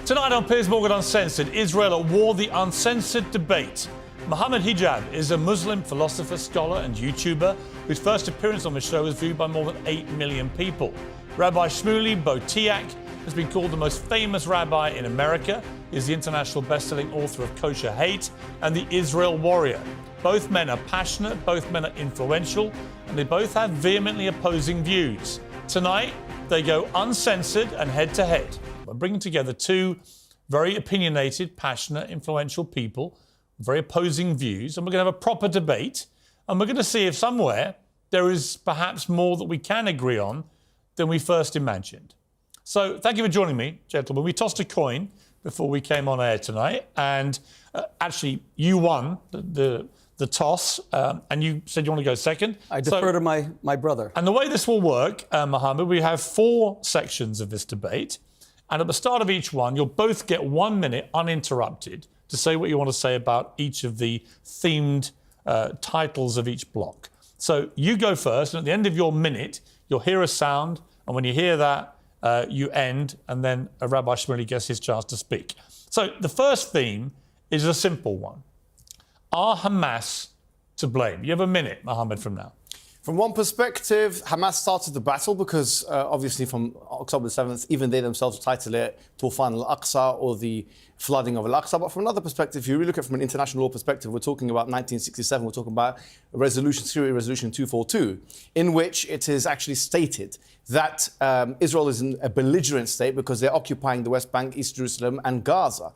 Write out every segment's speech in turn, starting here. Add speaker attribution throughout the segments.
Speaker 1: Tonight on Piers Morgan Uncensored, Israel at war, the uncensored debate. Muhammad Hijab is a Muslim philosopher, scholar and YouTuber whose first appearance on the show was viewed by more than 8 million people. Rabbi Shmuley Boteach has been called the most famous rabbi in America. He is the international best-selling author of Kosher Hate and The Israel Warrior. Both men are passionate, both men are influential, and they both have vehemently opposing views. Tonight, they go uncensored and head-to-head. We're bringing together two very opinionated, passionate, influential people, very opposing views, and we're going to have a proper debate, and we're going to see if somewhere there is perhaps more that we can agree on than we first imagined. So thank you for joining me, gentlemen. We tossed a coin before we came on air tonight, and actually you won the toss, and you said you want to go second.
Speaker 2: I defer to my brother.
Speaker 1: And the way this will work, Mohammed, we have 4 sections of this debate, and at the start of each one, you'll both get 1 minute uninterrupted to say what you want to say about each of the themed titles of each block. So you go first, and at the end of your minute, you'll hear a sound, and when you hear that, you end, and then Rabbi Shmuley gets his chance to speak. So the first theme is a simple one. Are Hamas to blame? You have a minute, Mohammed, from now.
Speaker 3: From one perspective, Hamas started the battle because, obviously, from October 7th, even they themselves title it Tufan al-Aqsa or the flooding of al-Aqsa. But from another perspective, if you really look at it from an international law perspective, we're talking about 1967, we're talking about Security Resolution 242, in which it is actually stated that Israel is in a belligerent state because they're occupying the West Bank, East Jerusalem and Gaza.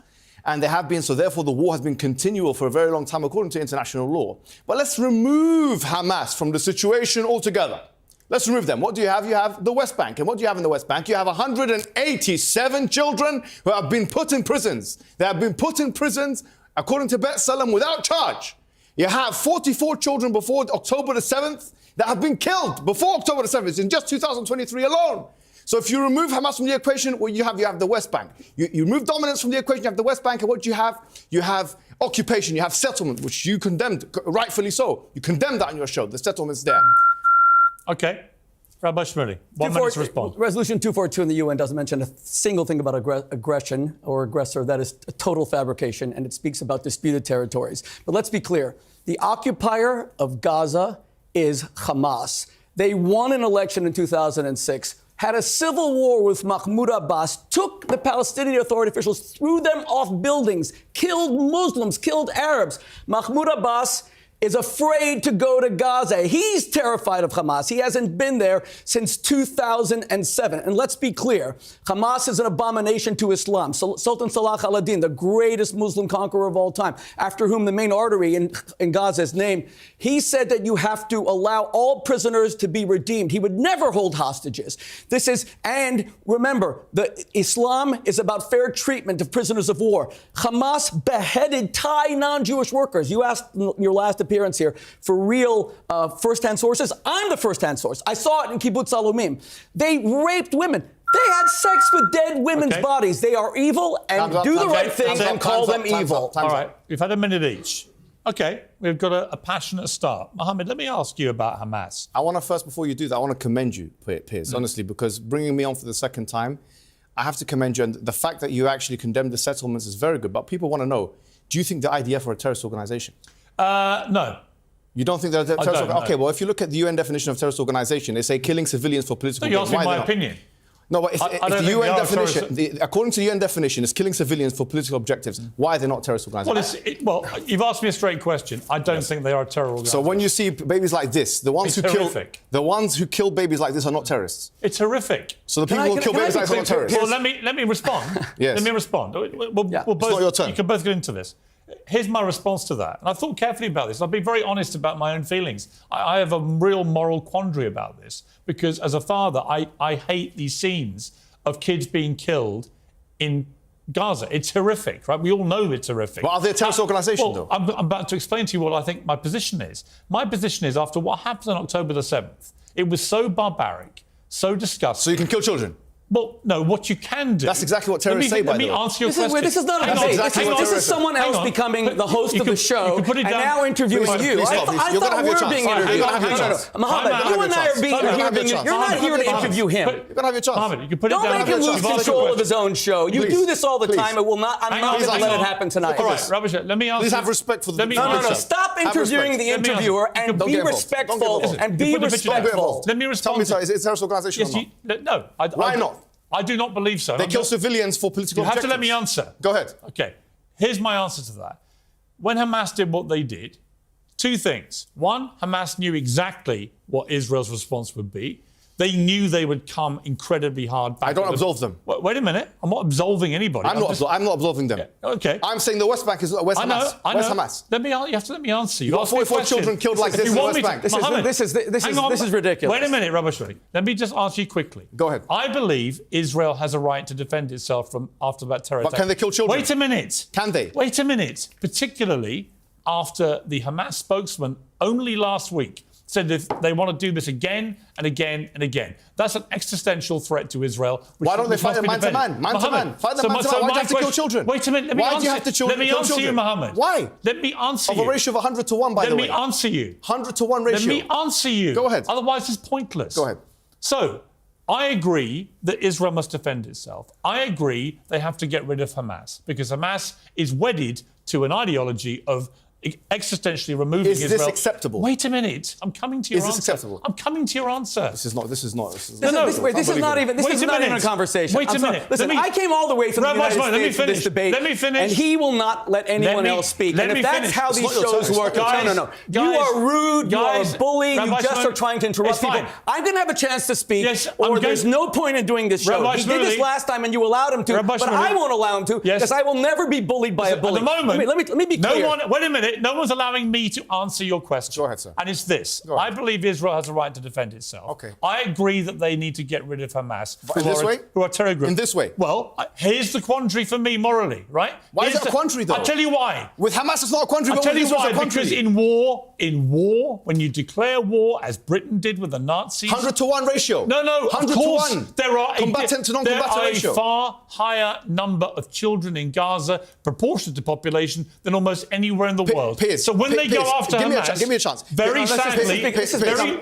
Speaker 3: And they have been, so therefore the war has been continual for a very long time according to international law. But let's remove Hamas from the situation altogether. Let's remove them. What do you have? You have the West Bank. And what do you have in the West Bank? You have 187 children who have been put in prisons. They have been put in prisons, according to B'Tselem, without charge. You have 44 children before October the 7th that have been killed before October the 7th in just 2023 alone. So if you remove Hamas from the equation, what you have the West Bank. You remove dominance from the equation, you have the West Bank, and what you have occupation, you have settlement, which you condemned, rightfully so. You condemned that on your show. The settlement's there.
Speaker 1: Okay. Rabbi Shmuley, 1 minute to respond.
Speaker 2: Resolution 242 in the UN doesn't mention a single thing about aggression or aggressor. That is a total fabrication, and it speaks about disputed territories. But let's be clear. The occupier of Gaza is Hamas. They won an election in 2006, had a civil war with Mahmoud Abbas, took the Palestinian Authority officials, threw them off buildings, killed Muslims, killed Arabs. Mahmoud Abbas is afraid to go to Gaza. He's terrified of Hamas. He hasn't been there since 2007. And let's be clear, Hamas is an abomination to Islam. Sultan Salah al-Din, the greatest Muslim conqueror of all time, after whom the main artery in Gaza is named, he said that you have to allow all prisoners to be redeemed. He would never hold hostages. And remember, Islam is about fair treatment of prisoners of war. Hamas beheaded Thai non-Jewish workers. You asked in your last appearance here for real first-hand sources. I'm the first-hand source. I saw it in Kibbutz Alumim. They raped women. They had sex with dead women's bodies. They are evil, and do the right thing and call them evil.
Speaker 1: All right, we've had a minute each. Okay, we've got a passionate start. Mohammed, let me ask you about Hamas.
Speaker 3: I want to first, before you do that, I want to commend you, Piers, honestly, because bringing me on for the second time, I have to commend you. And the fact that you actually condemned the settlements is very good. But people want to know, do you think the IDF are a terrorist organization?
Speaker 1: No.
Speaker 3: You don't think they're a terrorist organization? Okay, well, if you look at the UN definition of terrorist organization, they say killing civilians for political
Speaker 1: gain. So you're asking my opinion?
Speaker 3: No, but if the UN definition, according to the UN definition, is killing civilians for political objectives. Why are they not terrorist organizations?
Speaker 1: Well, you've asked me a straight question. I don't think they are a terror organization.
Speaker 3: So when you see babies like this, the ones who kill babies like this are not terrorists.
Speaker 1: It's horrific.
Speaker 3: So the people who kill babies like this are not terrorists.
Speaker 1: Well, let me respond.
Speaker 3: Yes.
Speaker 1: Let me respond.
Speaker 3: It's not your turn.
Speaker 1: You can both get into this. Here's my response to that. And I thought carefully about this. I'll be very honest about my own feelings. I have a real moral quandary about this because as a father, I hate these scenes of kids being killed in Gaza. It's horrific, right? We all know it's horrific.
Speaker 3: But are they a terrorist organisation, though?
Speaker 1: I'm about to explain to you what I think my position is. My position is after what happened on October the 7th, it was so barbaric, so disgusting.
Speaker 3: So you can kill children?
Speaker 1: Well, no, what you can do...
Speaker 3: That's exactly what terrorists say, by the way.
Speaker 1: Let me answer your question.
Speaker 2: This is not a debate. This is someone else becoming the host of the show and now interviewing you. I thought we were being interviewed. No. Mohammed, you and I are being interviewed. You're not here to interview him.
Speaker 3: You're going to have your chance.
Speaker 1: Mohammed, you can put it down.
Speaker 2: Don't make him lose control of his own show. You do this all the time. I'm not going to let it happen tonight.
Speaker 1: All right, Rubbish, let me answer...
Speaker 3: Please have respect for the...
Speaker 2: No. Stop interviewing the interviewer and be respectful. And be respectful.
Speaker 1: Let me respond.
Speaker 3: Tell me, is it a terrorist organisation or not?
Speaker 1: No.
Speaker 3: Why not?
Speaker 1: I do not believe so.
Speaker 3: They kill civilians for political
Speaker 1: objectives. You have
Speaker 3: objectives.
Speaker 1: to let me answer.
Speaker 3: Go ahead.
Speaker 1: Okay. Here's my answer to that. When Hamas did what they did, two things. One, Hamas knew exactly what Israel's response would be. They knew they would come incredibly hard back.
Speaker 3: I don't absolve them.
Speaker 1: Wait a minute. I'm not absolving anybody.
Speaker 3: I'm not absolving them.
Speaker 1: Yeah, okay.
Speaker 3: I'm saying the West Bank is West Hamas.
Speaker 1: I know.
Speaker 3: West Hamas.
Speaker 1: You have to let me answer.
Speaker 3: You've got 44 children killed like this in the West Bank.
Speaker 2: This is ridiculous.
Speaker 1: Wait a minute, Rubbish. Let me just answer you quickly.
Speaker 3: Go ahead.
Speaker 1: I believe Israel has a right to defend itself from after that terror attack.
Speaker 3: But can they kill children?
Speaker 1: Wait a minute.
Speaker 3: Can they?
Speaker 1: Wait a minute. Particularly after the Hamas spokesman only last week said if they want to do this again and again and again. That's an existential threat to Israel.
Speaker 3: Why don't they fight them man to man? Man to man. Fight them man to man. Why do you have to kill children?
Speaker 1: Wait a minute.
Speaker 3: Why do you have to kill children?
Speaker 1: Let me answer you, Mohammed.
Speaker 3: Why?
Speaker 1: Let me answer you.
Speaker 3: Of a ratio of 100 to 1, by the way.
Speaker 1: Let me answer you.
Speaker 3: 100 to 1 ratio.
Speaker 1: Let me answer you.
Speaker 3: Go ahead.
Speaker 1: Otherwise, it's pointless.
Speaker 3: Go ahead.
Speaker 1: So, I agree that Israel must defend itself. I agree they have to get rid of Hamas because Hamas is wedded to an ideology of existentially removing Israel.
Speaker 3: Is this acceptable?
Speaker 1: Wait a minute. I'm coming to your answer.
Speaker 3: Is this acceptable?
Speaker 1: I'm coming to your answer.
Speaker 3: This is not.
Speaker 2: This is not even a conversation.
Speaker 1: Wait a minute.
Speaker 2: Listen, I came all the way from the United States for this debate.
Speaker 1: Let me finish.
Speaker 2: And he will not let anyone else speak. And if that's how these shows work, no. You are rude. You are a bully. You just are trying to interrupt people. I'm going to have a chance to speak, or there's no point in doing this show. He did this last time, and you allowed him to, but I won't allow him to, because I will never be bullied by a bully.
Speaker 1: At the moment,
Speaker 2: let me be clear.
Speaker 1: Wait a minute. No one's allowing me to answer your question.
Speaker 3: Go ahead, sir.
Speaker 1: And it's this. I believe Israel has a right to defend itself.
Speaker 3: Okay.
Speaker 1: I agree that they need to get rid of Hamas.
Speaker 3: Who
Speaker 1: are terror groups.
Speaker 3: In this way?
Speaker 1: Well, here's the quandary for me morally, right?
Speaker 3: Why is that a quandary, though?
Speaker 1: I'll tell you why.
Speaker 3: With Hamas, it's not a quandary,
Speaker 1: I'll tell you why.
Speaker 3: It's a quandary.
Speaker 1: Because in war, when you declare war, as Britain did with the Nazis...
Speaker 3: 100 to 1 ratio.
Speaker 1: No,
Speaker 3: 100
Speaker 1: of course,
Speaker 3: to 1.
Speaker 1: There are
Speaker 3: combatant to non-combatant ratio.
Speaker 1: A far higher number of children in Gaza, proportionate to population, than almost anywhere in the world.
Speaker 3: So
Speaker 1: when they go after Hamas...
Speaker 3: Give me a chance.
Speaker 1: Very sadly...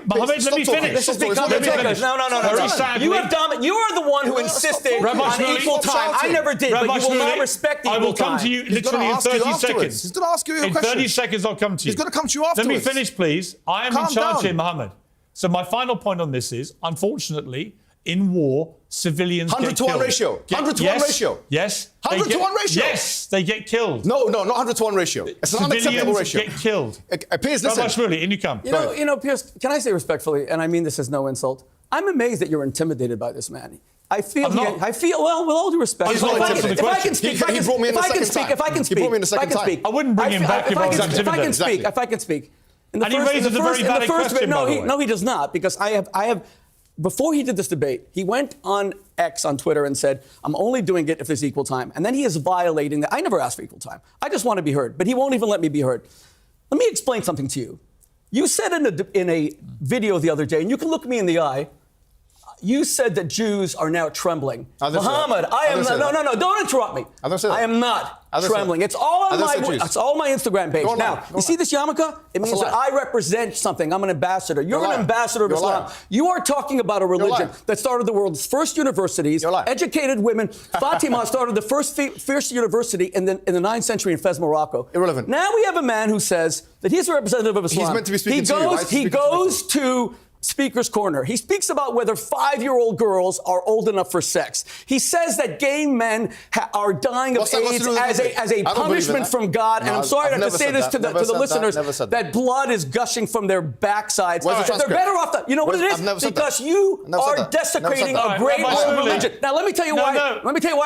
Speaker 1: Mohammed, let me finish.
Speaker 2: This is because... No.
Speaker 1: Very sadly...
Speaker 2: You are the one who insisted on equal time. I never did, but you will not respect equal time.
Speaker 1: I will come to you literally in 30 seconds.
Speaker 3: He's going to ask you a question.
Speaker 1: In 30 seconds, I'll come to you.
Speaker 3: He's going to come to you afterwards.
Speaker 1: Let me finish, please. I am in charge here, Mohammed. So my final point on this is, unfortunately, in war, civilians get killed.
Speaker 3: 100 to 1 ratio. 100 to 1 ratio.
Speaker 1: Yes.
Speaker 3: 100 to 1 ratio.
Speaker 1: Yes, they get killed.
Speaker 3: No, not 100 to 1 ratio. It's an unacceptable ratio.
Speaker 1: Get killed.
Speaker 3: Piers, listen.
Speaker 1: Really, in you come.
Speaker 2: You know, Piers, can I say respectfully, and I mean this as no insult, I'm amazed that you're intimidated by this man. I feel, well, with all due respect,
Speaker 3: if I can speak,
Speaker 2: if I can speak,
Speaker 1: I wouldn't bring him back if I was intimidated.
Speaker 2: If I can speak.
Speaker 1: And he raises a very valid question, by the way.
Speaker 2: No, he does not, because I have, before he did this debate, he went on X on Twitter and said, I'm only doing it if there's equal time. And then he is violating that. I never asked for equal time. I just want to be heard, but he won't even let me be heard. Let me explain something to you. You said in a video the other day, and you can look me in the eye, you said that Jews are now trembling. Muhammad, I am not. No, don't interrupt me. I am not trembling. It's all on my Instagram page. Now, you see this yarmulke? It means that I represent something. I'm an ambassador. You're an ambassador of Islam. You are talking about a religion that started the world's first universities, educated women. Fatima started the first university in the 9th century in Fez, Morocco.
Speaker 3: Irrelevant.
Speaker 2: Now we have a man who says that he's a representative of Islam.
Speaker 3: He's meant to be speaking to you.
Speaker 2: He goes to Speaker's Corner. He speaks about whether 5-year-old girls are old enough for sex. He says that gay men are dying of AIDS as a punishment from God. And I'm sorry to have to say this to the listeners, that blood is gushing from their backsides. They're better off. You know what it is? Because you are desecrating a great religion. Now let me tell you why. Let me tell you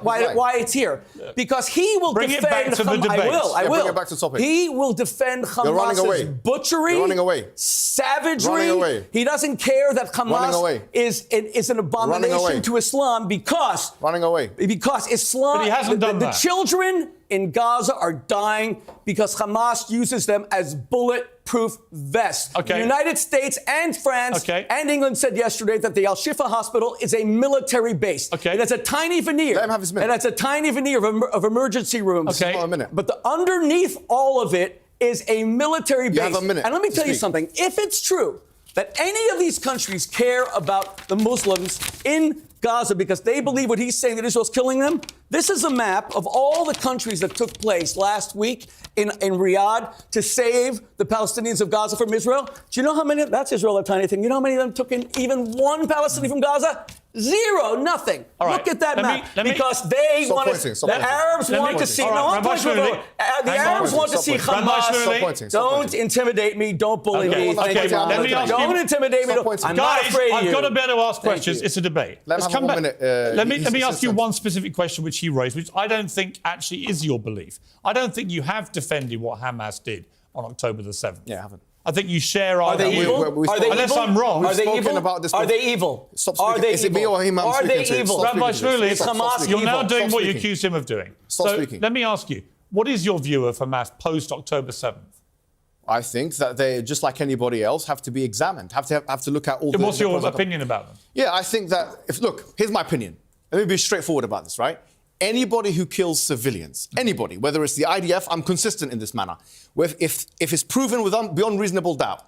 Speaker 2: why it's here. Because he will defend. I will. He will defend Hamas's butchery, savagery. He doesn't care that Hamas is an abomination to Islam because Islam,
Speaker 1: but he hasn't done
Speaker 2: the children in Gaza are dying because Hamas uses them as bullet bulletproof vests.
Speaker 1: Okay.
Speaker 2: The United States and France and England said yesterday that the Al-Shifa hospital is a military base.
Speaker 1: Okay.
Speaker 2: It has a tiny veneer.
Speaker 3: Let him have his minute.
Speaker 2: It has a tiny veneer of emergency rooms.
Speaker 1: Okay.
Speaker 3: Hold on a minute.
Speaker 2: But underneath all of it is a military base.
Speaker 3: You have a minute
Speaker 2: and let me tell you
Speaker 3: speak.
Speaker 2: something. If it's true that any of these countries care about the Muslims in Gaza because they believe what he's saying, that Israel's killing them, this is a map of all the countries that took place last week in Riyadh to save the Palestinians of Gaza from Israel. Do you know how many? That's Israel, a tiny thing. You know how many of them took in even one Palestinian from Gaza? Zero, nothing.
Speaker 1: All right.
Speaker 2: Look at that map. Because
Speaker 3: Stop
Speaker 2: they want
Speaker 3: pointing,
Speaker 2: to.
Speaker 3: stop
Speaker 2: The
Speaker 3: pointing.
Speaker 2: Arabs want to see.
Speaker 1: All right,
Speaker 2: No, I'm
Speaker 1: Rabbi
Speaker 2: pointing.
Speaker 1: Shmuley.
Speaker 2: The Arabs want to see Hamas. Don't intimidate me. Don't bully me.
Speaker 1: Okay,
Speaker 2: Thank you,
Speaker 1: let
Speaker 2: Mohammed.
Speaker 1: me ask
Speaker 2: Don't
Speaker 1: you-
Speaker 2: intimidate me.
Speaker 3: Stop pointing.
Speaker 2: I'm not
Speaker 1: Guys,
Speaker 2: afraid of you.
Speaker 1: I've got to be able to ask
Speaker 2: Thank
Speaker 1: questions.
Speaker 2: you.
Speaker 1: It's a debate.
Speaker 3: Let him
Speaker 1: Let's
Speaker 3: have
Speaker 1: come
Speaker 3: one
Speaker 1: back.
Speaker 3: minute.
Speaker 1: Let me
Speaker 3: He
Speaker 1: ask you
Speaker 3: said
Speaker 1: one specific question which he raised, which I don't think actually is your belief. I don't think you have defended what Hamas did on October the 7th.
Speaker 3: Yeah, I haven't.
Speaker 1: I think you share our...
Speaker 2: Are they evil?
Speaker 3: Are they
Speaker 1: Unless
Speaker 3: evil?
Speaker 1: I'm wrong.
Speaker 2: Are they
Speaker 3: spoken
Speaker 2: evil?
Speaker 3: about this
Speaker 2: Are
Speaker 3: before.
Speaker 2: they evil?
Speaker 3: Stop
Speaker 2: Are
Speaker 3: speaking.
Speaker 2: they
Speaker 3: Is it me
Speaker 2: evil?
Speaker 3: or him I'm
Speaker 2: Are they
Speaker 3: speaking to?
Speaker 2: evil?
Speaker 3: Stop
Speaker 1: Rabbi
Speaker 3: speaking to
Speaker 1: Shmuley,
Speaker 3: this. Stop
Speaker 2: Hamas
Speaker 3: speaking.
Speaker 1: you're now
Speaker 2: evil?
Speaker 1: doing
Speaker 3: Stop
Speaker 1: what you
Speaker 3: speaking.
Speaker 1: accused him of doing.
Speaker 3: Stop
Speaker 1: So
Speaker 3: speaking.
Speaker 1: let me ask you, what is your view of Hamas post-October 7th?
Speaker 3: I think that they, just like anybody else, have to be examined. Have to look at all the...
Speaker 1: What's your
Speaker 3: pros and cons.
Speaker 1: opinion about them?
Speaker 3: Yeah, I think that... Look, here's my opinion. Let me be straightforward about this, right? Anybody who kills civilians, anybody, whether it's the IDF, I'm consistent in this manner. If it's proven beyond reasonable doubt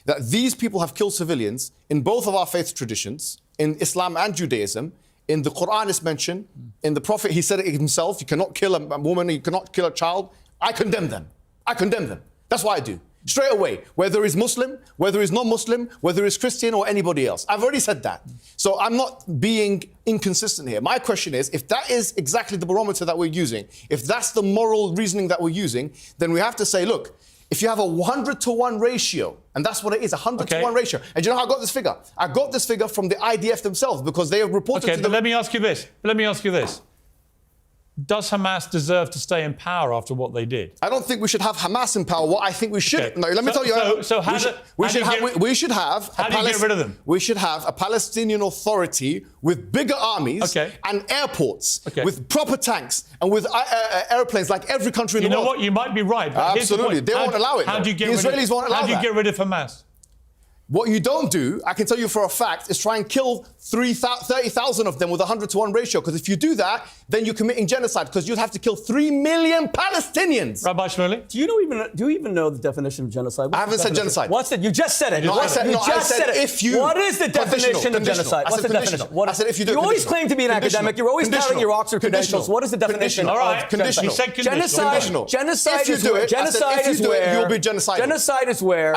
Speaker 3: that these people have killed civilians in both of our faith traditions, in Islam and Judaism, in the Quran is mentioned, in the Prophet, he said it himself, you cannot kill a woman, you cannot kill a child. I condemn them. I condemn them. That's what I do. Straight away, whether he's Muslim, whether he's non-Muslim, whether he's Christian or anybody else. I've already said that. So I'm not being inconsistent here. My question is, if that is exactly the barometer that we're using, if that's the moral reasoning that we're using, then we have to say, look, if you have a 100-to-1 ratio, and that's what it is, a 100-to-1 ratio. And do you know how I got this figure? I got this figure from the IDF themselves because they have reported to
Speaker 1: but let me ask you this. Does Hamas deserve to stay in power after what they did?
Speaker 3: I don't think we should have Hamas in power. What I think we should...
Speaker 1: Okay.
Speaker 3: No, let me tell you...
Speaker 1: So how do you get rid of them?
Speaker 3: We should have a Palestinian Authority with bigger armies and airports, with proper tanks and with airplanes like every country in the world.
Speaker 1: You know what? You might be right. But
Speaker 3: Absolutely. They won't allow it.
Speaker 1: How do you get
Speaker 3: the Israelis won't allow that.
Speaker 1: How do you get rid of Hamas?
Speaker 3: What you don't do, I can tell you for a fact, is try and kill 30,000 of them with a 100-to-1 ratio. Because if you do that, then you're committing genocide. Because you'd have to kill 3 million Palestinians.
Speaker 1: Rabbi Shmuley?
Speaker 2: Do you even know the definition of genocide?
Speaker 3: I haven't said genocide.
Speaker 2: What's it? You just said it.
Speaker 3: No, I said if you...
Speaker 2: What is the definition of genocide? What's the definition?
Speaker 3: I said if you do.
Speaker 2: You always claim to be an academic. You're always touting your Oxford credentials. What is the definition of
Speaker 3: conditional?
Speaker 1: He said conditional.
Speaker 2: Genocide
Speaker 3: if you do it,
Speaker 2: genocide
Speaker 3: if you
Speaker 2: is
Speaker 3: do it,
Speaker 2: where
Speaker 3: you'll be genocidal.
Speaker 2: Genocide is where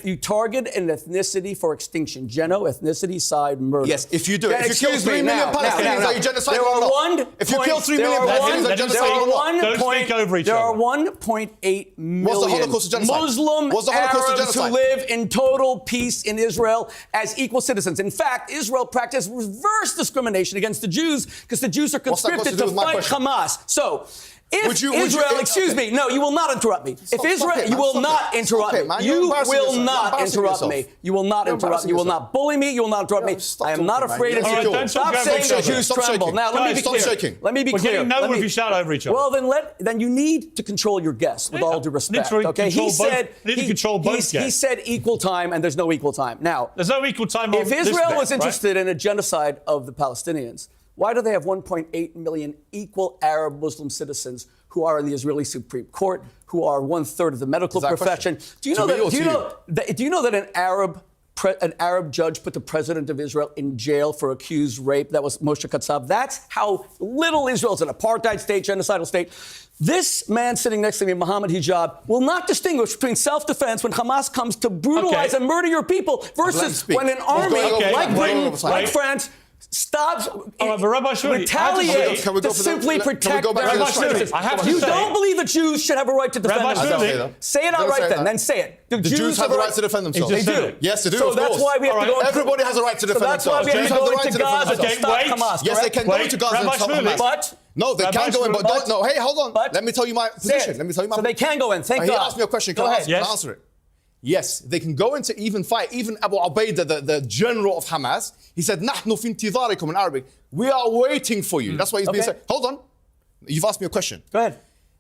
Speaker 3: you
Speaker 2: target an ethnicity for extinction. Ethnicity side murder.
Speaker 3: Yes, if you do it. If you kill 3 million Palestinians, are you genocidal or not? If you kill 3 million Palestinians, are you genocidal or not?
Speaker 1: Don't speak over each
Speaker 2: There
Speaker 1: other.
Speaker 2: are 1.8 million
Speaker 3: What's the Holocaust of genocide?
Speaker 2: Muslim
Speaker 3: What's the Holocaust of
Speaker 2: Arabs who
Speaker 3: genocide?
Speaker 2: live in total peace in Israel as equal citizens. In fact, Israel practiced reverse discrimination against the Jews because the Jews are conscripted to fight Hamas. So, if Israel, excuse me, no, you will not interrupt me. If Israel, you will not interrupt me. You will not interrupt me. You will not interrupt me. You will not bully me. You will not interrupt me. I am not afraid of you. Stop saying the Jews tremble. Now, let me be clear. Let me be clear.
Speaker 1: We're getting nowhere if you shout over each other.
Speaker 2: Well, then you need to control your guests with all due respect. Okay, he said he said equal time, and there's no equal time. Now,
Speaker 1: there's no equal time.
Speaker 2: If Israel was interested in a genocide of the Palestinians, why do they have 1.8 million equal Arab Muslim who are in the Israeli Supreme Court, who are 1/3 of the medical profession? Do you know that an Arab judge put the president of Israel in jail for accused rape? That was Moshe Katsav. That's how little Israel's an apartheid state, genocidal state. This man sitting next to me, Mohammed Hijab, will not distinguish between self-defense when Hamas comes to brutalize and murder your people versus when an army like Britain, like France, stops, retaliates to simply protect their interests. You don't believe that Jews should have a right to defend themselves? Say it outright then say it.
Speaker 3: The Jews have the right to defend themselves.
Speaker 2: They do.
Speaker 3: Yes, they do,
Speaker 2: So
Speaker 3: of course.
Speaker 2: that's why we have to go into...
Speaker 3: Everybody has a right to defend themselves.
Speaker 2: So that's why we have to go into Gaza to stop Hamas.
Speaker 3: Yes, they can go into Gaza and stop Hamas.
Speaker 2: But...
Speaker 3: No, they can go in, but don't... No, hey, hold on. Let me tell you my position.
Speaker 2: So they can go in. Thank God.
Speaker 3: He asked me a question. Can I answer it? Yes, they can go into even fight. Even Abu Ubaidah, the general of Hamas, he said, "Nahnu fi intidharikum" in Arabic. We are waiting for you. That's why he's being said. Hold on. You've asked me a question.
Speaker 2: Go ahead.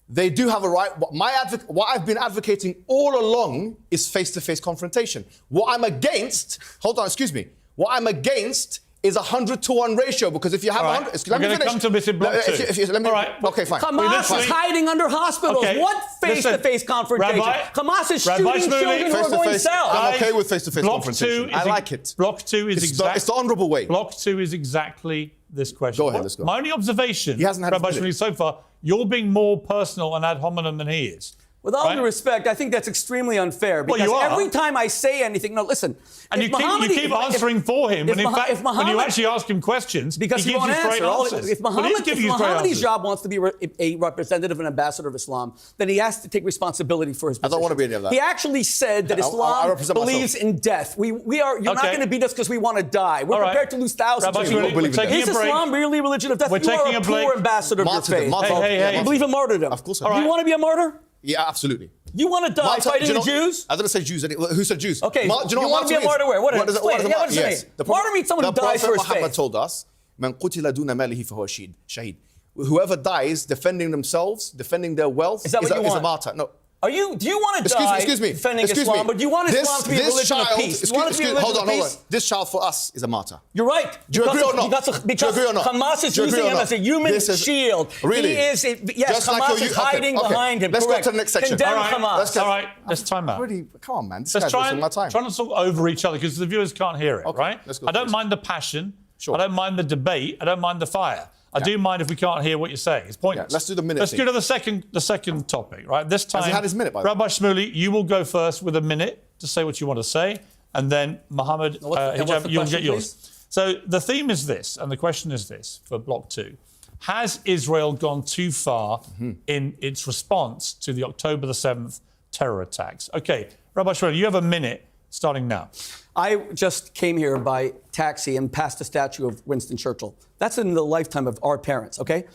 Speaker 3: They do have a right. What I've been advocating all along is face-to-face confrontation. What I'm against, hold on, excuse me. What I'm against is a 100-to-1 ratio, because if you have 100...
Speaker 1: We're going to come to this in block two.
Speaker 3: All right. Okay, fine.
Speaker 2: Hamas is hiding under hospitals.
Speaker 1: Okay.
Speaker 2: What face-to-face confrontation? Hamas is shooting children who are going south.
Speaker 3: I'm okay with face-to-face confrontation. I like it.
Speaker 1: Block two is exactly...
Speaker 3: It's the honourable way.
Speaker 1: Block two is exactly this question.
Speaker 3: Go ahead, let's go.
Speaker 1: My only observation,
Speaker 3: he hasn't had
Speaker 1: Rabbi Shmuley, so far, you're being more personal and ad hominem than he is.
Speaker 2: With all due respect, I think that's extremely unfair. Because every time I say anything, no, listen.
Speaker 1: And you keep answering for him. When in fact, when you actually ask him questions,
Speaker 2: because
Speaker 1: he gives you straight answers.
Speaker 2: If Muhammad Hijab wants to be a representative and ambassador of Islam, then he has to take responsibility for his position.
Speaker 3: I don't want to be any of that.
Speaker 2: He actually said that Islam believes in death. You're not going to beat us because we want to die. We're prepared to lose thousands of people. Is Islam really a religion of death? You are a poor ambassador of your faith.
Speaker 1: Hey,
Speaker 2: you believe in martyrdom.
Speaker 3: Of course.
Speaker 2: Do you want to be a martyr?
Speaker 3: Yeah, absolutely.
Speaker 2: You want to die fighting the Jews?
Speaker 3: I didn't say Jews. Who said Jews?
Speaker 2: Okay, you want to be a martyr where? What does it mean? Martyr means someone who dies for his faith.
Speaker 3: Muhammad told us, "Man qutila duna malihi fahuwa shaheed." Whoever dies defending themselves, defending their wealth, is a martyr. No.
Speaker 2: Do you want to die defending Islam, but do you want Islam to be a religion of peace?
Speaker 3: Hold on. This child for us is a martyr.
Speaker 2: You're right.
Speaker 3: Do you agree or not?
Speaker 2: Because Hamas is using him as a human shield.
Speaker 3: Really?
Speaker 2: Yes, Hamas is hiding behind him.
Speaker 3: Let's go to the next section.
Speaker 2: Condemn Hamas.
Speaker 1: All right, let's time out.
Speaker 3: Come on, man.
Speaker 1: Let's try not to talk over each other because the viewers can't hear it, right? I don't mind the passion.
Speaker 3: Sure.
Speaker 1: I don't mind the debate. I don't mind the fire. I do mind if we can't hear what you're saying. It's pointless.
Speaker 3: Yeah, let's do the minute.
Speaker 1: Let's go to the second topic, right? This time,
Speaker 3: has he had his minute, by the way?
Speaker 1: Rabbi Shmuley, you will go first with a minute to say what you want to say, and then Mohammed Hijab, you'll get yours. Please? So the theme is this, and the question is this for Block 2. Has Israel gone too far in its response to the October the 7th terror attacks? Okay, Rabbi Shmuley, you have a minute starting now.
Speaker 2: I just came here by taxi and passed a statue of Winston Churchill. That's in the lifetime of our parents, okay?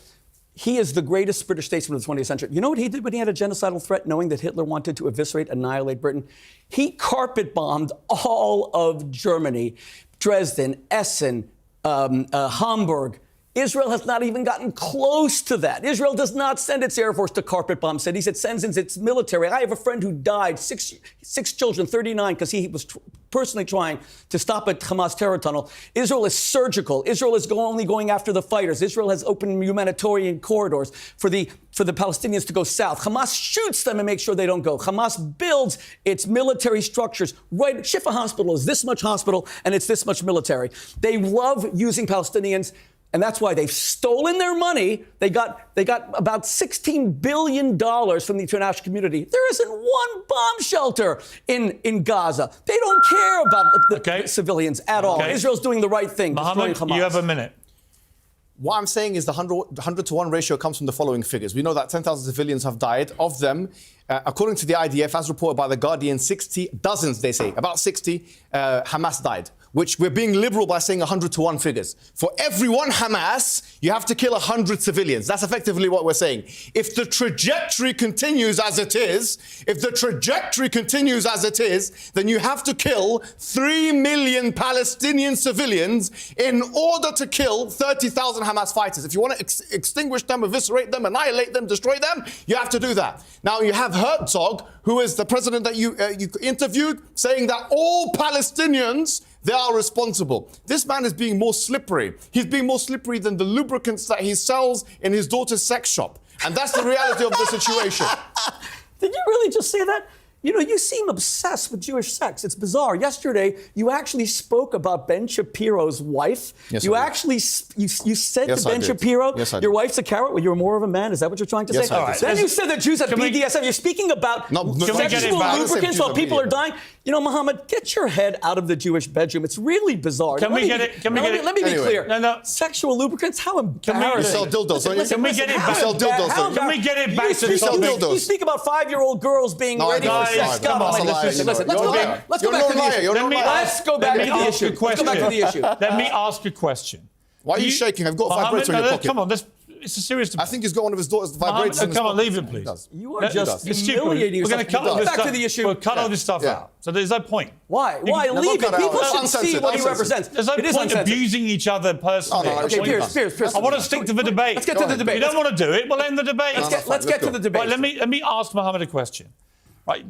Speaker 2: He is the greatest British statesman of the 20th century. You know what he did when he had a genocidal threat, knowing that Hitler wanted to eviscerate, annihilate Britain? He carpet bombed all of Germany, Dresden, Essen, Hamburg. Israel has not even gotten close to that. Israel does not send its Air Force to carpet bomb cities. It sends in its military. I have a friend who died, six children, 39, because he was personally trying to stop a Hamas terror tunnel. Israel is surgical. Israel is only going after the fighters. Israel has opened humanitarian corridors for the Palestinians to go south. Hamas shoots them and makes sure they don't go. Hamas builds its military structures. Right, Shifa Hospital is this much hospital, and it's this much military. They love using Palestinians. And that's why they've stolen their money. They got about $16 billion from the international community. There isn't one bomb shelter in Gaza. They don't care about the civilians at all. Israel's doing the right thing.
Speaker 1: Mohammed, you have a minute.
Speaker 3: What I'm saying is the 100-to-1 ratio comes from the following figures. We know that 10,000 civilians have died. Of them, according to the IDF, as reported by The Guardian, dozens, they say, about 60 Hamas died, which we're being liberal by saying 100-to-1 figures. For every one Hamas, you have to kill 100 civilians. That's effectively what we're saying. If the trajectory continues as it is, then you have to kill 3 million Palestinian civilians in order to kill 30,000 Hamas fighters. If you want to extinguish them, eviscerate them, annihilate them, destroy them, you have to do that. Now, you have Herzog, who is the president that you interviewed, saying that all Palestinians, they are responsible. This man is being more slippery. He's being more slippery than the lubricants that he sells in his daughter's sex shop. And that's the reality of the situation.
Speaker 2: Did you really just say that? You know, you seem obsessed with Jewish sex. It's bizarre. Yesterday, you actually spoke about Ben Shapiro's wife.
Speaker 3: Yes,
Speaker 2: you actually you said to Ben Shapiro, your wife's a carrot. Well, you're more of a man. Is that what you're trying to say?
Speaker 3: I did.
Speaker 2: Then you said that Jews have BDSM. You're speaking about sexual lubricants while people are dying. You know, Mohammed, get your head out of the Jewish bedroom. It's really bizarre.
Speaker 1: Let me
Speaker 2: be clear. No. Sexual lubricants? How embarrassing.
Speaker 3: You sell dildos, don't you?
Speaker 1: Can we get it back? Can we get it back to the topic?
Speaker 2: You speak about 5-year-old girls being ready for sex.
Speaker 1: Come on,
Speaker 2: listen. Let's go back to the issue. Let's go back to the issue.
Speaker 1: Let me ask a question.
Speaker 3: Why are you shaking? I've got a vibrator in your pocket.
Speaker 1: Come on, it's a serious debate.
Speaker 3: I think he's got one of his daughters vibrating.
Speaker 1: Mohammed, come on, leave it, please.
Speaker 2: You are just
Speaker 1: It's stupid.
Speaker 2: humiliating
Speaker 1: We're going
Speaker 2: yourself.
Speaker 1: to cut all this
Speaker 2: Back
Speaker 1: stuff.
Speaker 2: to the issue.
Speaker 1: We'll cut all this stuff out. So there's no point.
Speaker 2: Why? Why?
Speaker 3: No,
Speaker 2: Leave
Speaker 3: don't
Speaker 2: it.
Speaker 3: cut
Speaker 2: People
Speaker 3: out.
Speaker 2: should
Speaker 3: Uncensored,
Speaker 2: see what he
Speaker 3: uncensored.
Speaker 2: represents.
Speaker 1: There's no
Speaker 2: It is
Speaker 1: point
Speaker 2: uncensored.
Speaker 1: abusing each other personally.
Speaker 3: Oh, no,
Speaker 2: Okay, Piers.
Speaker 1: I want to stick to the debate.
Speaker 2: Let's get to the debate.
Speaker 1: You don't want to do it, we'll end the debate.
Speaker 2: Let's get to the debate.
Speaker 1: Right, let me ask Mohammed a question. Right,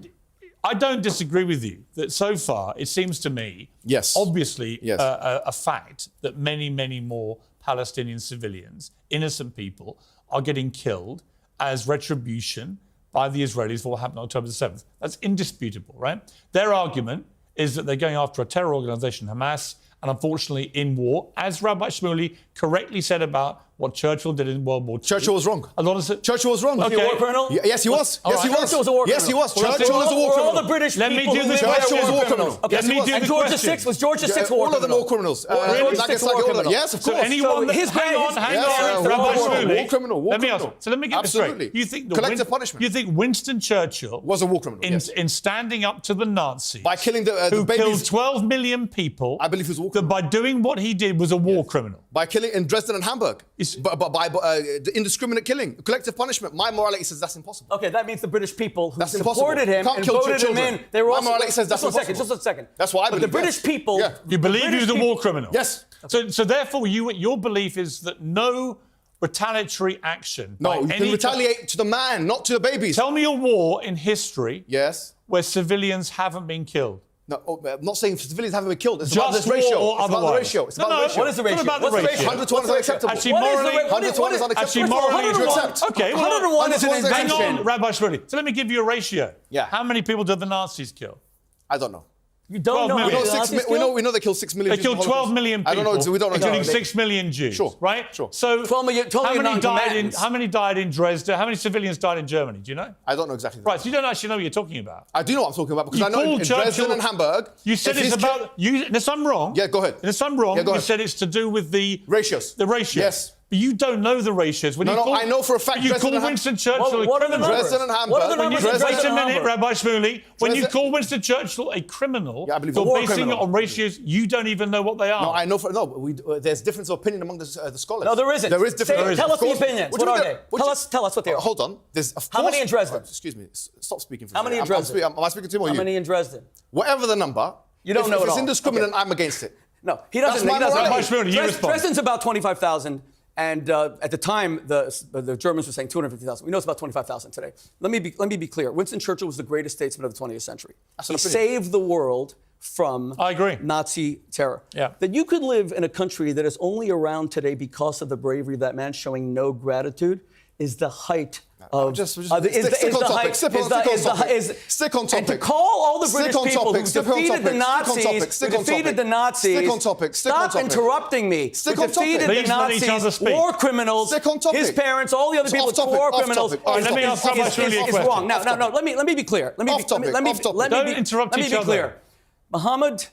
Speaker 1: I don't disagree with you that so far it seems to me, obviously, a fact that many more Palestinian civilians, innocent people, are getting killed as retribution by the Israelis for what happened on October the 7th. That's indisputable, right? Their argument is that they're going after a terror organisation, Hamas, and unfortunately in war, as Rabbi Shmuley correctly said about what Churchill did in World War II.
Speaker 3: Churchill was wrong.
Speaker 1: Churchill
Speaker 3: was wrong.
Speaker 2: Was he a war criminal?
Speaker 3: Yes, he was. Yes, he was.
Speaker 2: Churchill was a war criminal.
Speaker 3: Yes, he was.
Speaker 2: Well,
Speaker 3: Churchill was a war criminal.
Speaker 2: All the British
Speaker 1: Let me
Speaker 2: people
Speaker 1: do
Speaker 2: who
Speaker 1: the
Speaker 2: lived there
Speaker 1: question.
Speaker 2: were
Speaker 3: Churchill was a war
Speaker 2: criminals.
Speaker 3: criminal.
Speaker 2: Okay.
Speaker 1: Let me do
Speaker 2: And
Speaker 1: the
Speaker 2: George
Speaker 1: question.
Speaker 2: VI was George VI war
Speaker 3: All of them war criminals.
Speaker 2: George
Speaker 3: Like
Speaker 2: VI
Speaker 3: it's
Speaker 2: war
Speaker 3: like all of them.
Speaker 2: criminal.
Speaker 3: Yes, of
Speaker 1: So
Speaker 3: course.
Speaker 1: anyone
Speaker 2: his
Speaker 1: hang on,
Speaker 2: parents-
Speaker 1: Rabbi
Speaker 3: war
Speaker 1: Shmuley.
Speaker 3: criminal.
Speaker 1: Let me ask. So let me get this
Speaker 3: Absolutely.
Speaker 1: straight. You think that
Speaker 3: Collective punishment.
Speaker 1: You think Winston Churchill
Speaker 3: Was a war criminal, yes.
Speaker 1: in standing up to the Nazis
Speaker 3: By killing the
Speaker 1: who
Speaker 3: babies.
Speaker 1: killed 12 million people?
Speaker 3: I believe he was a war
Speaker 1: that by doing what he did was a war criminal.
Speaker 3: By killing in Dresden and Hamburg.
Speaker 1: It's-
Speaker 3: By the indiscriminate killing. Collective punishment. My morality says that's impossible.
Speaker 2: Okay, that means the British people who
Speaker 3: That's
Speaker 2: supported
Speaker 3: impossible.
Speaker 2: him
Speaker 3: Can't
Speaker 2: and
Speaker 3: kill
Speaker 2: voted him
Speaker 3: children.
Speaker 2: in, they were
Speaker 3: My
Speaker 2: also...
Speaker 3: morality says that's
Speaker 2: just a
Speaker 3: impossible.
Speaker 2: second.
Speaker 3: That's what I believe.
Speaker 2: But the British people...
Speaker 3: Yeah.
Speaker 1: You believe he was a war criminal?
Speaker 3: Yes.
Speaker 1: So therefore, your belief is that no retaliatory action.
Speaker 3: No,
Speaker 1: by
Speaker 3: you can
Speaker 1: any
Speaker 3: retaliate to the man, not to the babies.
Speaker 1: Tell me a war in history
Speaker 3: Yes.
Speaker 1: where civilians haven't been killed.
Speaker 3: No, I'm not saying civilians haven't been killed. It's
Speaker 1: Just
Speaker 3: about this
Speaker 1: war
Speaker 3: ratio.
Speaker 1: or
Speaker 3: It's about the
Speaker 1: otherwise?
Speaker 3: ratio. It's
Speaker 1: No,
Speaker 3: about the
Speaker 1: no,
Speaker 3: ratio.
Speaker 2: What is the ratio?
Speaker 1: What about the
Speaker 2: What's the
Speaker 1: ratio?
Speaker 2: ratio?
Speaker 3: 100 to 1 is unacceptable.
Speaker 1: Actually,
Speaker 2: What is the
Speaker 1: morally,
Speaker 2: ra- what
Speaker 3: 100
Speaker 2: is-
Speaker 3: to 1 is
Speaker 2: what is-
Speaker 3: unacceptable.
Speaker 1: actually, morally,
Speaker 2: 100 to 1.
Speaker 3: accept.
Speaker 1: Okay, well,
Speaker 2: 100 to 1 is an
Speaker 3: 100 to 1 is
Speaker 1: hang
Speaker 2: invention.
Speaker 1: on, Rabbi Shmuley. So let me give you a ratio.
Speaker 3: Yeah.
Speaker 1: How many people did the Nazis kill?
Speaker 3: I don't know.
Speaker 2: You don't know how
Speaker 1: million.
Speaker 2: many
Speaker 3: We know,
Speaker 2: Nazis
Speaker 3: we know they killed 6 million
Speaker 1: They
Speaker 3: Jews in
Speaker 1: killed
Speaker 3: the
Speaker 1: 12
Speaker 3: Holocaust.
Speaker 1: million people.
Speaker 3: I don't know. We don't know.
Speaker 1: including
Speaker 3: exactly.
Speaker 1: 6 million Jews.
Speaker 3: Sure,
Speaker 1: Right?
Speaker 3: sure.
Speaker 1: So
Speaker 2: 12 million
Speaker 1: how many died in Dresden? How many civilians died in Germany? Do you know?
Speaker 3: I don't know exactly.
Speaker 1: Right, so you don't actually know what you're talking about.
Speaker 3: I do know what I'm talking about because
Speaker 1: You
Speaker 3: I know in
Speaker 1: called
Speaker 3: Dresden
Speaker 1: Churchill-
Speaker 3: and Hamburg.
Speaker 1: You said
Speaker 3: if
Speaker 1: it's
Speaker 3: he's
Speaker 1: about you. Unless I'm wrong.
Speaker 3: Yeah, go ahead.
Speaker 1: Unless I'm wrong,
Speaker 3: Yeah, go
Speaker 1: you
Speaker 3: ahead.
Speaker 1: said it's to do with the
Speaker 3: Ratios.
Speaker 1: The ratios.
Speaker 3: Yes.
Speaker 1: But you don't know the ratios. When
Speaker 3: No,
Speaker 1: you
Speaker 3: no,
Speaker 1: call,
Speaker 3: I know for a fact
Speaker 1: when you
Speaker 3: Dresden
Speaker 1: call
Speaker 3: and
Speaker 1: Winston Churchill
Speaker 2: What are the
Speaker 1: a criminal.
Speaker 2: numbers?
Speaker 3: Dresden and Hamburg.
Speaker 2: What are the
Speaker 3: When you-
Speaker 2: numbers of
Speaker 1: Wait
Speaker 2: Dresden
Speaker 1: a
Speaker 2: and
Speaker 1: minute,
Speaker 2: Hamburg?
Speaker 1: Rabbi Shmuley. When you
Speaker 3: Dresden-
Speaker 1: call Winston Churchill a criminal,
Speaker 3: Yeah, I believe
Speaker 1: you're
Speaker 3: a war
Speaker 1: basing
Speaker 2: criminal.
Speaker 1: it on ratios you don't even know what they are.
Speaker 3: No, I know. There's difference of opinion among the scholars.
Speaker 2: No, there isn't.
Speaker 3: There is difference.
Speaker 2: Say- tell us the
Speaker 3: Of course.
Speaker 2: opinions.
Speaker 3: What do
Speaker 2: What
Speaker 3: you
Speaker 2: are
Speaker 3: mean
Speaker 2: they? Tell us what they are.
Speaker 3: Hold on. There's of
Speaker 2: How
Speaker 3: course-
Speaker 2: many in Dresden?
Speaker 3: Excuse me. Stop speaking for
Speaker 2: How
Speaker 3: a
Speaker 2: many in
Speaker 3: second.
Speaker 2: Dresden?
Speaker 3: Am I speaking to him or
Speaker 2: How
Speaker 3: you?
Speaker 2: many in Dresden?
Speaker 3: Whatever the number.
Speaker 2: You don't know
Speaker 3: if
Speaker 2: it
Speaker 3: it's
Speaker 2: all.
Speaker 3: indiscriminate,
Speaker 2: Okay.
Speaker 3: I'm against it.
Speaker 2: No, he doesn't.
Speaker 3: That's
Speaker 2: He doesn't.
Speaker 3: my
Speaker 1: Rabbi Shmuley, you respond.
Speaker 2: Dresden's about 25,000. And at the time, the Germans were saying 250,000. We know it's about 25,000 today. Let me be clear. Winston Churchill was the greatest statesman of the 20th century. He saved the world from
Speaker 1: I agree.
Speaker 2: Nazi terror.
Speaker 1: Yeah.
Speaker 2: That you could live in a country that is only around today because of the bravery of that man showing no gratitude is the height of...
Speaker 3: Stick on topic. Stick on topic.
Speaker 2: And to call all the British people who defeated the Nazis... Stop interrupting me. Who defeated the
Speaker 1: Please let each other
Speaker 2: Nazis,
Speaker 1: speak.
Speaker 2: war criminals,
Speaker 3: Stick on topic.
Speaker 2: his parents, all the other people,
Speaker 3: off topic,
Speaker 2: war
Speaker 3: off
Speaker 2: criminals...
Speaker 3: topic, off
Speaker 1: Let me ask Rabbi Shmuley a
Speaker 2: is
Speaker 1: question.
Speaker 2: wrong. No, let me be clear. Let me
Speaker 3: Off topic,
Speaker 2: let me
Speaker 3: off topic.
Speaker 2: let me
Speaker 1: Don't
Speaker 2: be-
Speaker 1: interrupt
Speaker 2: let me
Speaker 1: each
Speaker 2: be
Speaker 1: other.
Speaker 2: clear. Muhammad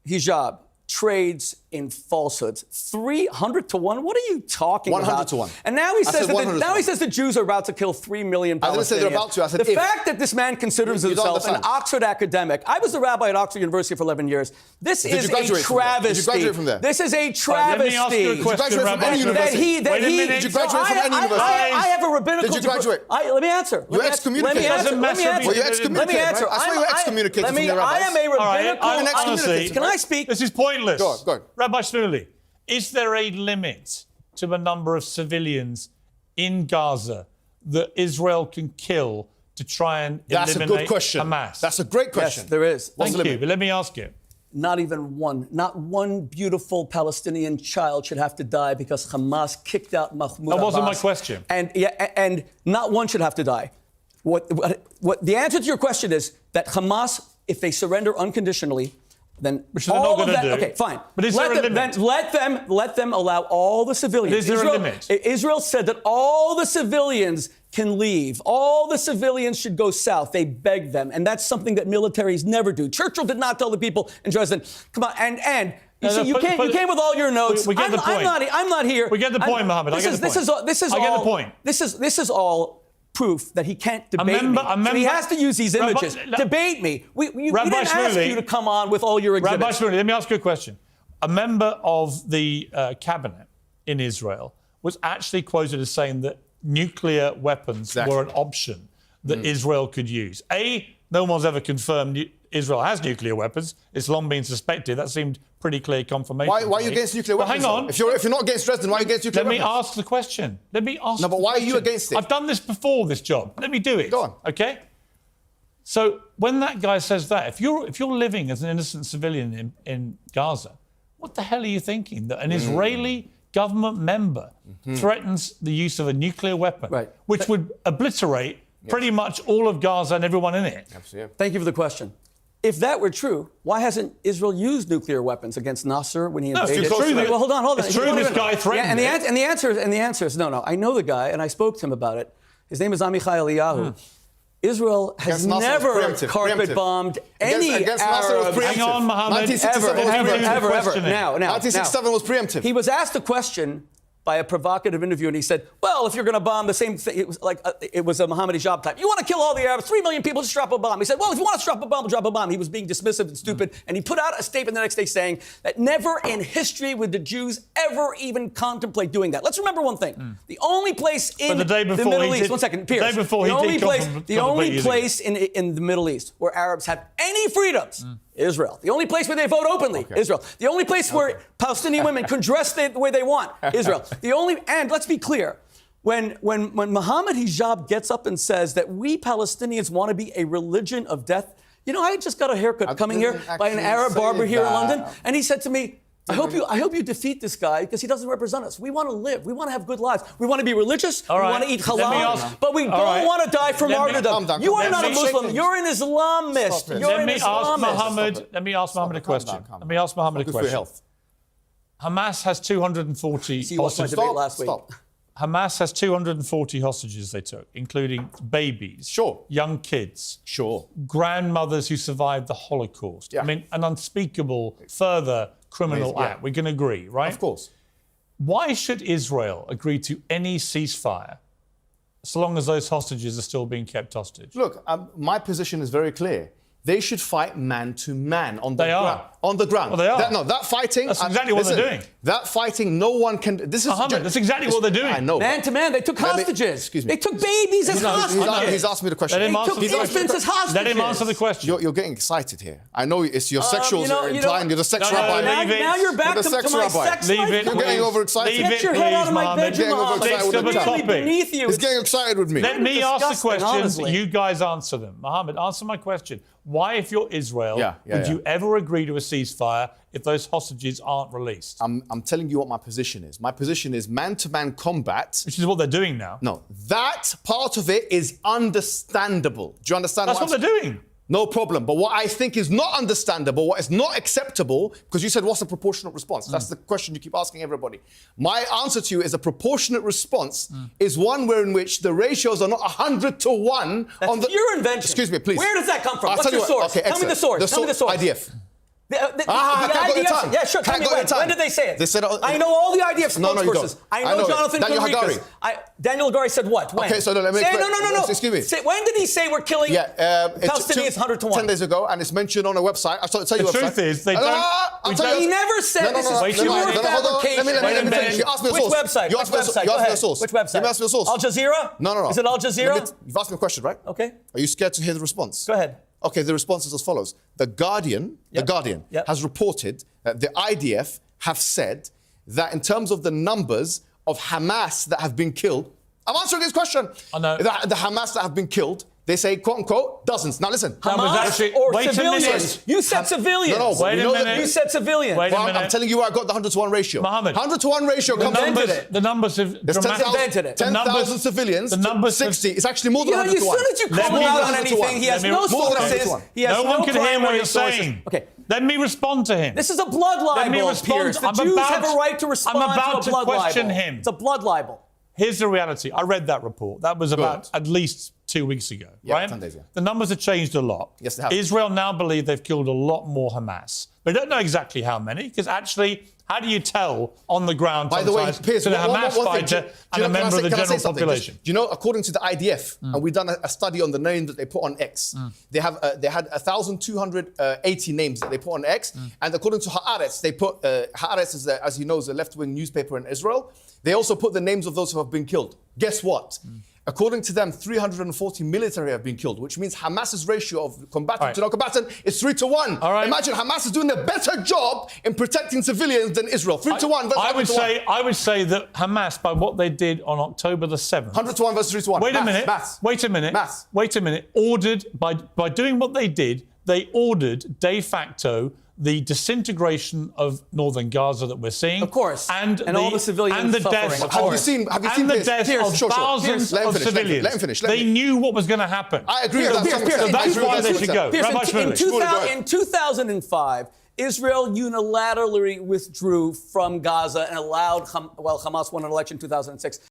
Speaker 2: Hijab trades in falsehoods. 300 to 1? What are you talking
Speaker 3: 100
Speaker 2: about?
Speaker 3: to 1.
Speaker 2: And now he says
Speaker 3: said 100 to 1.
Speaker 2: the Jews are about to kill 3 million Palestinians.
Speaker 3: I didn't say they're about to. I said
Speaker 2: the
Speaker 3: if.
Speaker 2: fact that this man considers
Speaker 3: You don't
Speaker 2: himself an
Speaker 3: understand.
Speaker 2: Oxford academic. I was a rabbi at Oxford University for 11 years. This is
Speaker 3: you graduate
Speaker 2: a
Speaker 3: from there? Did you
Speaker 2: travesty.
Speaker 3: graduate from there?
Speaker 2: This is a
Speaker 1: Let me
Speaker 2: travesty.
Speaker 1: ask you a question,
Speaker 3: graduate from
Speaker 1: Rabbi
Speaker 3: any
Speaker 1: Shmuley.
Speaker 3: university?
Speaker 2: That
Speaker 1: Wait a
Speaker 2: he,
Speaker 1: minute.
Speaker 3: Did you graduate from any university?
Speaker 2: I have a rabbinical
Speaker 3: Did you graduate?
Speaker 2: Let me answer.
Speaker 3: You were excommunicated.
Speaker 1: It doesn't
Speaker 2: Let me
Speaker 1: matter
Speaker 2: answer.
Speaker 1: if you-
Speaker 3: Were you
Speaker 2: Let me
Speaker 3: excommunicated?
Speaker 2: answer.
Speaker 3: I swear you were excommunicated
Speaker 2: Let
Speaker 3: from
Speaker 2: me.
Speaker 3: your
Speaker 2: I
Speaker 3: rabbis.
Speaker 2: am a
Speaker 1: All right,
Speaker 2: rabbinical.
Speaker 1: honestly,
Speaker 2: Can I speak?
Speaker 1: This is pointless.
Speaker 3: Go on.
Speaker 1: Rabbi Shmuley, is there a limit to the number of civilians in Gaza that Israel can kill to try and
Speaker 3: That's a
Speaker 1: eliminate
Speaker 3: good question.
Speaker 1: Hamas?
Speaker 3: That's a great question.
Speaker 2: Yes, there is.
Speaker 3: What's the
Speaker 1: Thank you,
Speaker 3: limit?
Speaker 1: but let me ask you.
Speaker 2: Not even one. Not one beautiful Palestinian child should have to die because Hamas kicked out Mahmoud
Speaker 1: That wasn't
Speaker 2: Abbas.
Speaker 1: my question.
Speaker 2: And not one should have to die. What the answer to your question is that Hamas, if they surrender unconditionally, then
Speaker 1: Which they're not
Speaker 2: all of
Speaker 1: gonna
Speaker 2: that.
Speaker 1: do.
Speaker 2: Okay, fine.
Speaker 1: But is there a limit?
Speaker 2: Then let them allow all the civilians.
Speaker 1: But is there a
Speaker 2: Israel,
Speaker 1: limit?
Speaker 2: Israel said that all the civilians can leave. All the civilians should go south. They begged them, and that's something that militaries never do. Churchill did not tell the people in Dresden, "Come on," and. You see, you came with all your notes.
Speaker 1: We get the point.
Speaker 2: I'm not here.
Speaker 1: We get the point, Mohammed. I get the point. I get the point.
Speaker 2: This is all proof that he can't debate me. So he has to use these images. Debate me. We didn't ask you to come on with all your exhibits.
Speaker 1: Rabbi Shmuley, let me ask you a question. A member of the cabinet in Israel was actually quoted as saying that nuclear weapons were an option that Israel could use. No one's ever confirmed Israel has nuclear weapons. It's long been suspected. That seemed pretty clear confirmation.
Speaker 3: Why are you against nuclear weapons?
Speaker 1: Hang on.
Speaker 3: If you're not against Dresden, why are you against nuclear weapons?
Speaker 1: Let me ask the question.
Speaker 3: No, but why are you against it?
Speaker 1: I've done this before, this job. Let me do it.
Speaker 3: Go on.
Speaker 1: Okay? So when that guy says that, if you're living as an innocent civilian in Gaza, what the hell are you thinking? That an Israeli government member threatens the use of a nuclear weapon, which would obliterate pretty much all of Gaza and everyone in it.
Speaker 3: Absolutely.
Speaker 2: Thank you for the question. If that were true, why hasn't Israel used nuclear weapons against Nasser when he invaded?
Speaker 1: It's true.
Speaker 2: Well, hold on.
Speaker 1: It's true this guy threatened
Speaker 2: it. And the answer is no. I know the guy, and I spoke to him about it. His name is Amichai Eliyahu. Israel has never carpet bombed any Arab.
Speaker 1: Hang on, Mohammed.
Speaker 2: Ever. Now.
Speaker 3: 1967 was preemptive.
Speaker 2: He was asked a question by a provocative interview, and he said, well, if you're going to bomb the same thing, it was like it was a Mohammed Hijab type. You want to kill all the Arabs, 3 million people, just drop a bomb. He said, well, if you want to drop a bomb, drop a bomb. He was being dismissive and stupid, and he put out a statement the next day saying that never in history would the Jews ever even contemplate doing that. Let's remember one thing. The only place in the Middle East, one second, Piers, the only place in the Middle East where Arabs have any freedoms, Israel. The only place where they vote openly, Israel. The only place where Palestinian women can dress the way they want, Israel. And let's be clear, when Mohammed Hijab gets up and says that we Palestinians want to be a religion of death, you know, I just got a haircut coming here by an Arab barber here in London, and he said to me, I hope you defeat this guy because he doesn't represent us. We want to live. We want to have good lives. We want to be religious. We want to eat halal. But we don't want to die for martyrdom. You are not a Muslim. You're an Islamist. You're an Islamist.
Speaker 1: Let me ask Mohammed a question. Let me ask Mohammed a question. Hamas has 240 hostages. Hamas has 240 hostages they took, including babies, young kids, grandmothers who survived the Holocaust. I mean, an unspeakable further criminal act. We can agree, right?
Speaker 3: Of course.
Speaker 1: Why should Israel agree to any ceasefire so long as those hostages are still being kept hostage?
Speaker 3: Look, my position is very clear. They should fight man to man on the ground. On the ground.
Speaker 1: Well, they are.
Speaker 3: That fighting.
Speaker 1: That's exactly what they're doing.
Speaker 3: That fighting, no one can. This is
Speaker 1: Mohammed, that's exactly what they're doing.
Speaker 3: I know.
Speaker 2: Man to man, they took hostages.
Speaker 3: Excuse me.
Speaker 2: They took babies as hostages.
Speaker 3: He's asked me the question.
Speaker 2: They took infants as hostages.
Speaker 1: Let him answer the question.
Speaker 3: You're getting excited here. I know it's your sexuals implying you're the sex rabbi.
Speaker 2: Now you're back to my sex
Speaker 1: life.
Speaker 3: You're getting overexcited.
Speaker 2: Get your head out of my bedroom, Mohammed.
Speaker 1: Beneath
Speaker 2: you.
Speaker 3: He's getting excited with me.
Speaker 1: Let me ask the questions. You guys answer them. Mohammed, answer my question. Why, if you're Israel, would you ever agree to a ceasefire if those hostages aren't released?
Speaker 3: I'm telling you what my position is. My position is man-to-man combat.
Speaker 1: Which is what they're doing now.
Speaker 3: No, that part of it is understandable. Do you understand?
Speaker 1: That's what they're doing.
Speaker 3: No problem. But what I think is not understandable, what is not acceptable, because you said, what's a proportionate response? That's the question you keep asking everybody. My answer to you is a proportionate response is one where in which the ratios are not 100 to 1.
Speaker 2: That's your invention.
Speaker 3: Excuse me, please.
Speaker 2: Where does that come from? What's your source?
Speaker 3: Okay,
Speaker 2: tell me the source. Tell me the source.
Speaker 3: IDF.
Speaker 2: The IDF. Yeah, sure. Tell me when did they say it?
Speaker 3: They said,
Speaker 2: I know all the IDF spokespersons.
Speaker 3: No, you don't.
Speaker 2: I know Jonathan
Speaker 3: Daniel
Speaker 2: Conricus. Daniel Hagari said what? When?
Speaker 3: Okay, so let me explain.
Speaker 2: No.
Speaker 3: Excuse me.
Speaker 2: When did he say we're killing Palestinians 100 to 1?
Speaker 3: 10 days ago, and it's mentioned on a website. I'll tell you
Speaker 1: the truth is, they don't.
Speaker 2: He never said this is pure fabrication.
Speaker 3: Let me finish. You asked me the source.
Speaker 2: Which website?
Speaker 3: You asked me the source.
Speaker 2: Which website?
Speaker 3: You asked me the source.
Speaker 2: Al Jazeera?
Speaker 3: No.
Speaker 2: Is it Al Jazeera?
Speaker 3: You've asked me a question, right?
Speaker 2: Okay.
Speaker 3: Are you scared to hear the response?
Speaker 2: Go ahead.
Speaker 3: Okay, the response is as follows. The Guardian has reported that the IDF have said that in terms of the numbers of Hamas that have been killed, I'm answering this question.
Speaker 1: I know.
Speaker 3: The Hamas that have been killed, they say, quote unquote, dozens. Now listen.
Speaker 2: Hamas or civilians? You said civilians.
Speaker 3: No,
Speaker 1: wait a minute.
Speaker 2: You said civilians.
Speaker 1: Wait a minute.
Speaker 3: I'm telling you where I got the 100 to 1 ratio.
Speaker 1: Mohammed.
Speaker 3: 100 to 1 ratio comes from
Speaker 1: the numbers have
Speaker 2: invented it.
Speaker 3: 10,000 civilians. The numbers 60. It's actually more than 100 to 1.
Speaker 2: As soon as you call him out on anything, he has no sources.
Speaker 1: No one can hear what he's saying.
Speaker 2: Okay.
Speaker 1: Let me respond to him.
Speaker 2: This is a blood libel.
Speaker 1: Let me respond.
Speaker 2: Piers. The Jews have a right to respond
Speaker 1: I'm about
Speaker 2: to a blood
Speaker 1: question
Speaker 2: libel.
Speaker 1: him.
Speaker 2: It's a blood libel.
Speaker 1: Here's the reality. I read that report. That was about at least 2 weeks ago, right?
Speaker 3: 10 days,
Speaker 1: The numbers have changed a lot.
Speaker 3: Yes, they have.
Speaker 1: Israel now believe they've killed a lot more Hamas. They don't know exactly how many, because actually, how do you tell on the ground
Speaker 3: By the way, Piers,
Speaker 1: to the Hamas fighter and a member of the general population?
Speaker 3: Do you know, according to the IDF, and we've done a study on the names that they put on X, they had 1,280 names that they put on X, and according to Haaretz, they put Haaretz is, as you know, is a left-wing newspaper in Israel. They also put the names of those who have been killed. Guess what? According to them, 340 military have been killed, which means Hamas's ratio of combatant to non-combatant is 3 to 1. Imagine Hamas is doing a better job in protecting civilians than Israel. 3 to 1 versus 100 to 1.
Speaker 1: I would say that Hamas, by what they did on October the 7th...
Speaker 3: 100 to 1 versus 3 to 1.
Speaker 1: Wait a minute. Wait a minute. Ordered, by doing what they did, they ordered de facto the disintegration of northern Gaza that we're seeing.
Speaker 2: Of course.
Speaker 1: And
Speaker 2: all the civilians suffering.
Speaker 3: Have you seen
Speaker 1: the deaths of thousands of civilians.
Speaker 3: Let him finish.
Speaker 1: They knew what was going to happen.
Speaker 3: I agree with that.
Speaker 2: So
Speaker 1: that's why they should go.
Speaker 2: In 2005, Israel unilaterally withdrew from Gaza and allowed, Hamas won an election in 2006,